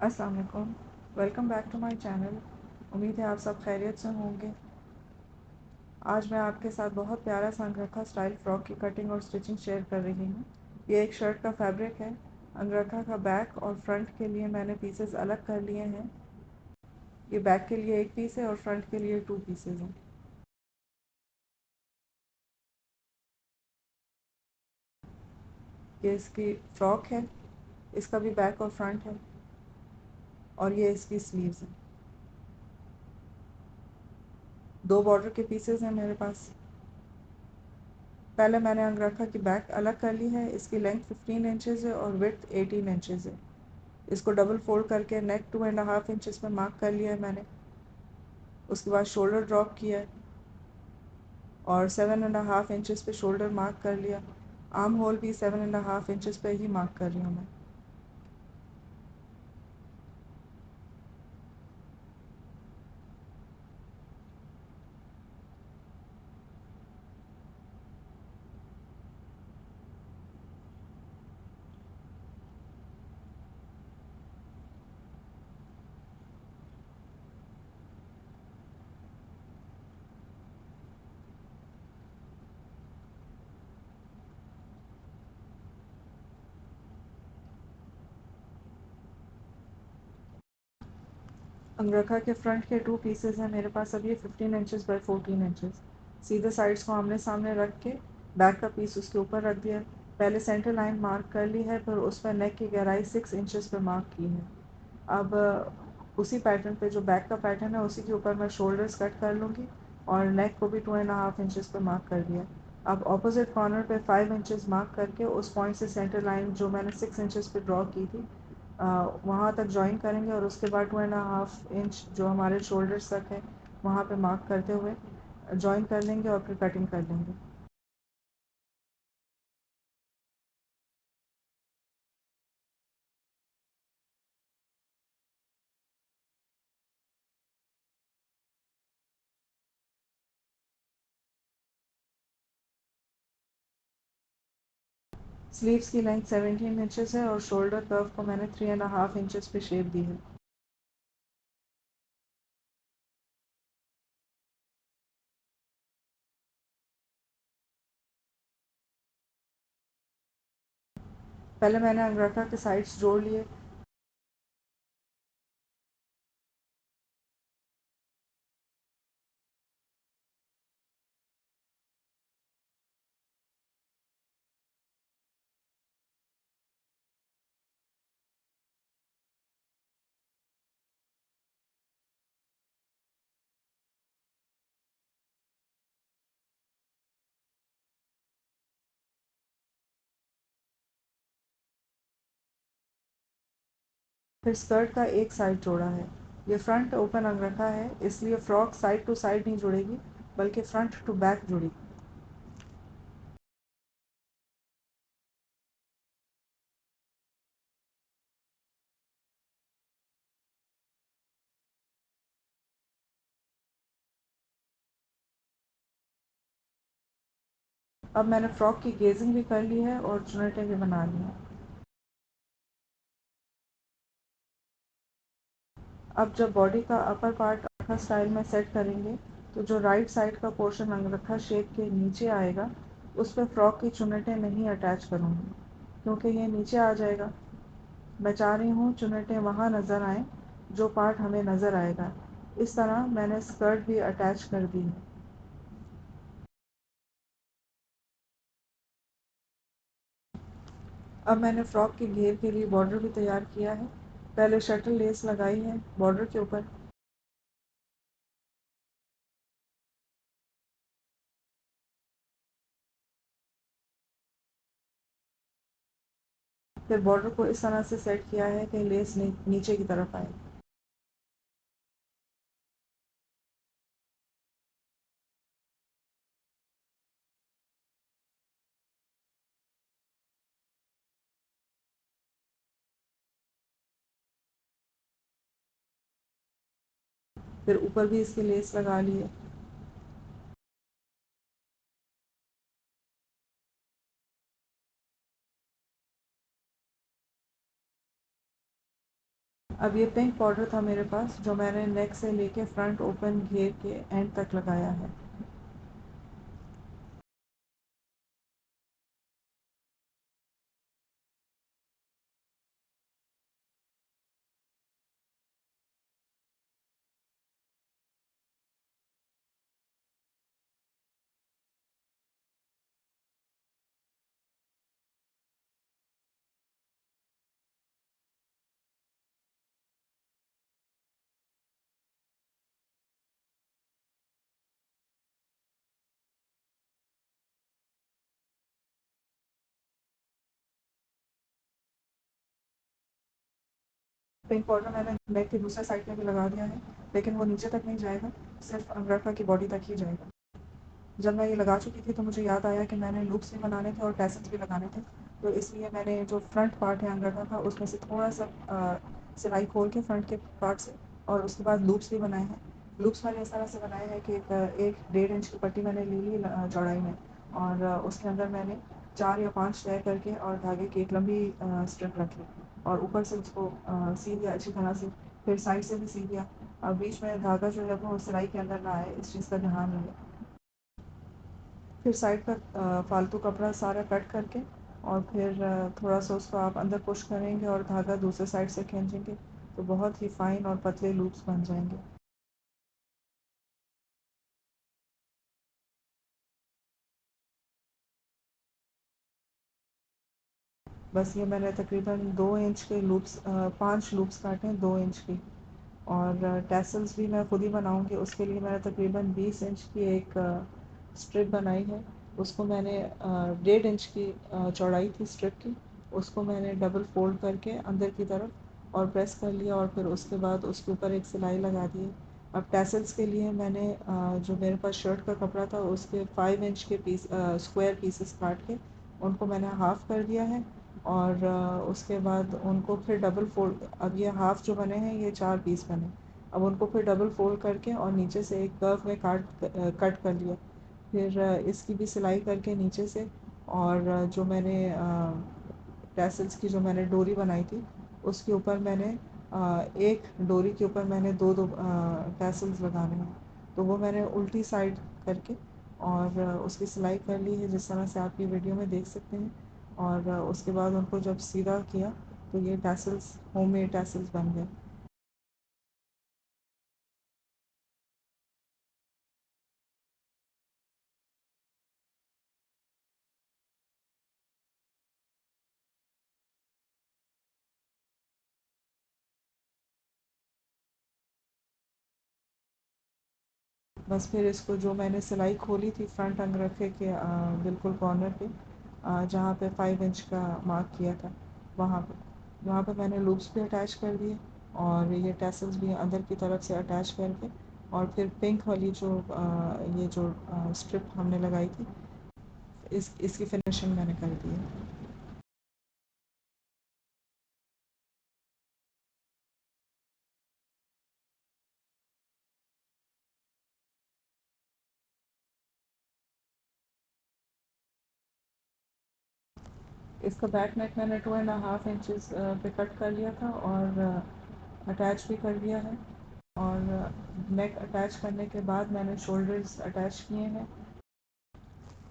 अस्सलाम वालेकुम। Welcome back to my channel. उम्मीद है आप सब खैरियत से होंगे। आज मैं आपके साथ बहुत प्यारा सा अंगरखा स्टाइल फ़्रॉक की कटिंग और स्टिचिंग शेयर कर रही हूँ। ये एक शर्ट का फैब्रिक है। अंगरखा का बैक और फ्रंट के लिए मैंने पीसेस अलग कर लिए हैं। ये बैक के लिए एक पीस है और फ्रंट के लिए 2 पीसेस हैं। ये इसकी फ़्रॉक है। इसका भी बैक और फ्रंट है और ये इसकी स्लीव्स हैं। 2 बॉर्डर के पीसेस हैं मेरे पास। पहले मैंने अंगरखा की बैक अलग कर ली है। इसकी लेंथ 15 इंचेस है और विड्थ 18 इंचेस है। इसको डबल फोल्ड करके नेक 2.5 इंचेस पे मार्क कर लिया है मैंने। उसके बाद शोल्डर ड्रॉप किया है और 7.5 इंचेस पे शोल्डर मार्क कर लिया। आर्म होल भी 7.5 इंचेस पे ही मार्क कर रही हूँ मैं। अंगरखा के फ्रंट के 2 पीसेस हैं मेरे पास। अब ये 15 इंचेस बाय 14 इंचेस। सीधे साइड्स को आमने सामने रख के बैक का पीस उसके ऊपर रख दिया। पहले सेंटर लाइन मार्क कर ली है, फिर उस पर नेक की गहराई 6 इंचेस पे मार्क की है। अब उसी पैटर्न पे जो बैक का पैटर्न है उसी के ऊपर मैं शोल्डर्स कट कर लूँगी और नेक को भी 2.5 इंचेस पे मार्क कर दिया। अब ऑपोजिट कॉर्नर पे 5 इंचेस मार्क करके उस पॉइंट से सेंटर लाइन जो मैंने 6 इंचेस पे ड्रॉ की थी वहाँ तक जॉइन करेंगे और उसके बाद 2.5 इंच जो हमारे शोल्डर्स तक है वहाँ पे मार्क करते हुए जॉइन कर लेंगे और फिर कटिंग कर लेंगे। स्लीव्स की लेंथ 17 इंचेस है और शोल्डर कर्व को मैंने 3.5 इंचेस पे शेप दी है। पहले मैंने अंगरखा के साइड्स जोड़ लिए। फिर स्कर्ट का एक साइड जोड़ा है। ये फ्रंट ओपन अंगरखा है, इसलिए फ्रॉक साइड टू साइड नहीं जुड़ेगी बल्कि फ्रंट टू बैक जुड़ेगी। अब मैंने फ्रॉक की गेजिंग भी कर ली है और चुनटें भी बना ली हैं। अब जब बॉडी का अपर पार्ट अंगरखा स्टाइल में सेट करेंगे तो जो राइट साइड का पोर्शन अंगरखा शेप के नीचे आएगा उस पर फ्रॉक की चुनटें नहीं अटैच करूँगी क्योंकि ये नीचे आ जाएगा। मैं चाह रही हूँ चुनटें वहाँ नज़र आएँ जो पार्ट हमें नज़र आएगा। इस तरह मैंने स्कर्ट भी अटैच कर दी है। अब मैंने फ्रॉक के घेर के लिए बॉर्डर भी तैयार किया है। पहले शटल लेस लगाई है बॉर्डर के ऊपर। फिर बॉर्डर को इस तरह से सेट किया है कि लेस नीचे की तरफ आए। फिर ऊपर भी इसकी लेस लगा ली है। अब ये पिंक बॉर्डर था मेरे पास जो मैंने नेक से लेके फ्रंट ओपन घेर के एंड तक लगाया है। पिंक बॉर्डर मैंने नेक की दूसरे साइड पे भी लगा दिया है, लेकिन वो नीचे तक नहीं जाएगा, सिर्फ अम्ब्रेला की बॉडी तक ही जाएगा। जब मैं ये लगा चुकी थी तो मुझे याद आया कि मैंने लूप्स भी बनाने थे और टैसल्स भी लगाने थे, तो इसलिए मैंने जो फ्रंट पार्ट है अम्ब्रेला का उसमें से थोड़ा सा सिलाई खोल के फ्रंट के पार्ट से और उसके बाद लूप्स भी बनाए हैं। लूप्स मैंने इस तरह से बनाए हैं कि एक 1.5 इंच की पट्टी मैंने ले ली चौड़ाई में, और उसके अंदर मैंने 4 या 5 तय करके और धागे की एक लंबी स्ट्रिप रखी और ऊपर से उसको सी दिया अच्छी तरह से, फिर साइड से भी सी दिया। अब बीच में धागा जो है वो सिलाई के अंदर ना आए, इस चीज़ का ध्यान रहे। फिर साइड पर फालतू कपड़ा सारा कट करके और फिर थोड़ा सा उसको आप अंदर पुश करेंगे और धागा दूसरे साइड से खींचेंगे तो बहुत ही फाइन और पतले लूप्स बन जाएंगे। बस ये मैंने तकरीबन 2 इंच के लूप्स 5 लूप्स काटे हैं 2 इंच की। और टैसल्स भी मैं खुद ही बनाऊंगी, उसके लिए मैंने तकरीबन 20 इंच की एक स्ट्रिप बनाई है। उसको मैंने 1.5 इंच की चौड़ाई थी स्ट्रिप की, उसको मैंने डबल फोल्ड करके अंदर की तरफ और प्रेस कर लिया और फिर उसके बाद उसके ऊपर एक सिलाई लगा दी। अब टैसल्स के लिए मैंने जो मेरे पास शर्ट का कपड़ा था उसके 5 इंच के पीस स्क्वायर पीसेस काट के उनको मैंने हाफ़ कर दिया है। और उसके बाद उनको फिर डबल फोल्ड, अब ये हाफ़ जो बने हैं ये 4 पीस बने, अब उनको फिर डबल फोल्ड करके और नीचे से एक कर्व में कट कर लिया। फिर इसकी भी सिलाई करके नीचे से, और जो मैंने टैसल्स की जो मैंने डोरी बनाई थी उसके ऊपर मैंने एक डोरी के ऊपर मैंने दो दो टैसल्स लगाने हैं, तो वो मैंने उल्टी साइड करके और उसकी सिलाई कर ली है जिस तरह से आप ये वीडियो में देख सकते हैं। और उसके बाद उनको जब सीधा किया तो ये टैसल्स होममेड टैसल्स बन गए। बस फिर इसको जो मैंने सिलाई खोली थी फ्रंट अंगरखे के बिल्कुल कॉर्नर पे, जहाँ पे 5 इंच का मार्क किया था, वहाँ पे मैंने लूप्स भी अटैच कर दिए और ये टैसल्स भी अंदर की तरफ से अटैच करके और फिर पिंक वाली जो ये जो स्ट्रिप हमने लगाई थी इसकी फिनिशिंग मैंने कर दी है। इसका बैक नेक मैंने 2.5 इंचज़ पे कट कर लिया था और अटैच भी कर दिया है। और नेक अटैच करने के बाद मैंने शोल्डर्स अटैच किए हैं।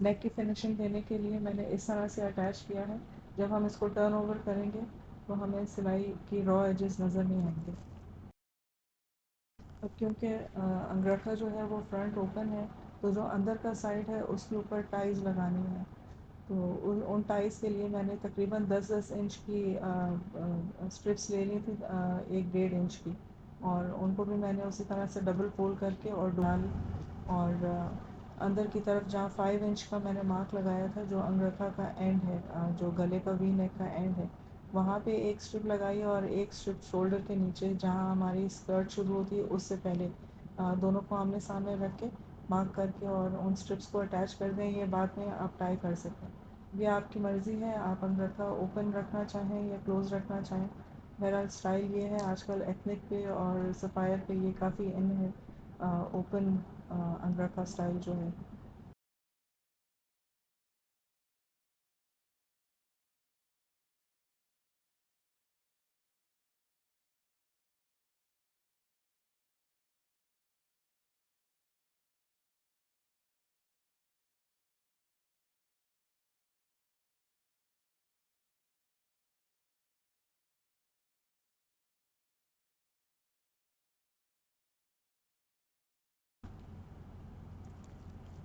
नेक की फिनिशिंग देने के लिए मैंने इस तरह से अटैच किया है, जब हम इसको टर्न ओवर करेंगे तो हमें सिलाई की रॉ एजेस नज़र नहीं आएंगे। अब क्योंकि अंगरखा जो है वो फ्रंट ओपन है, तो जो अंदर का साइड है उसके ऊपर टाइज लगानी है, तो उन टाइस के लिए मैंने तकरीबन 10-10 इंच की स्ट्रिप्स ले ली थी, 1-1.5 इंच की, और उनको भी मैंने उसी तरह से डबल फोल्ड करके और डाल, और अंदर की तरफ जहाँ 5 इंच का मैंने मार्क लगाया था जो अंगरखा का एंड है, जो गले का वी नेक का एंड है, वहाँ पे एक स्ट्रिप लगाई और एक स्ट्रिप शोल्डर के नीचे जहाँ हमारी स्कर्ट शुरू होती है उससे पहले, दोनों को आमने सामने रख के मार्क करके और उन स्ट्रिप्स को अटैच कर दें। ये बाद में आप टाई कर सकते हैं, ये आपकी मर्ज़ी है, आप अंगरखा ओपन रखना चाहें या क्लोज़ रखना चाहें। मेरा स्टाइल ये है, आजकल एथनिक पे और सफ़ायर पे ये काफ़ी इन है, ओपन अंगरखा स्टाइल जो है।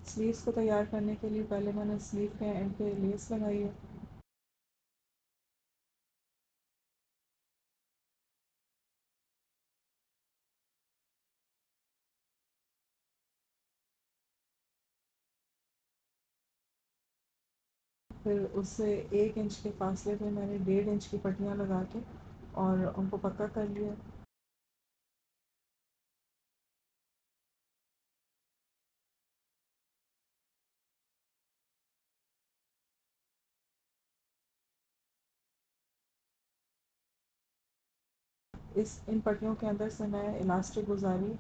स्लीव्स को तैयार करने के लिए पहले मैंने स्लीव के एंड पे लेस लगाई है। फिर उससे 1 इंच के फासले पे मैंने 1.5 इंच की पट्टियाँ लगा के और उनको पक्का कर लिया। इन पट्टियों के अंदर से मैं इलास्टिक गुजारी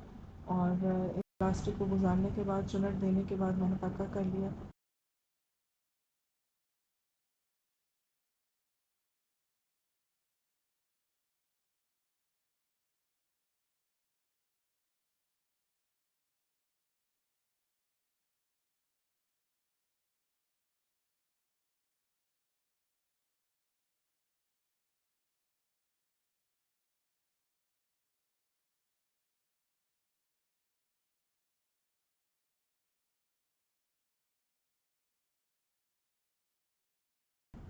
और इलास्टिक को गुजारने के बाद चुनट देने के बाद मैंने पक्का कर लिया।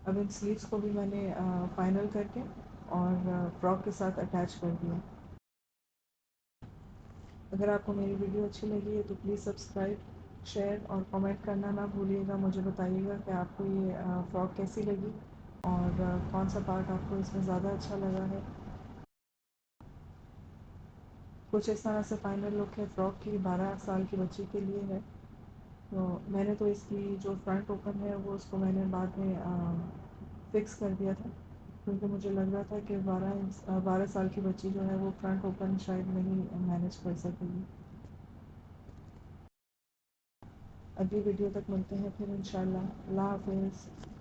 अब इन स्लीव्स को भी मैंने फाइनल करके और फ्रॉक के साथ अटैच कर दिया। अगर आपको मेरी वीडियो अच्छी लगी है तो प्लीज़ सब्सक्राइब, शेयर और कमेंट करना ना भूलिएगा। मुझे बताइएगा कि आपको ये फ़्रॉक कैसी लगी और कौन सा पार्ट आपको इसमें ज़्यादा अच्छा लगा है। कुछ इस तरह से फाइनल लुक है फ़्रॉक की, 12 साल की बच्ची के लिए है। तो मैंने तो इसकी जो फ्रंट ओपन है वो उसको मैंने बाद में फ़िक्स कर दिया था, क्योंकि मुझे लग रहा था कि 12 साल की बच्ची जो है वो फ्रंट ओपन शायद नहीं मैनेज कर सकेगी। अगली वीडियो तक मिलते हैं फिर इंशाल्लाह। अल्लाह हाफ़िज़।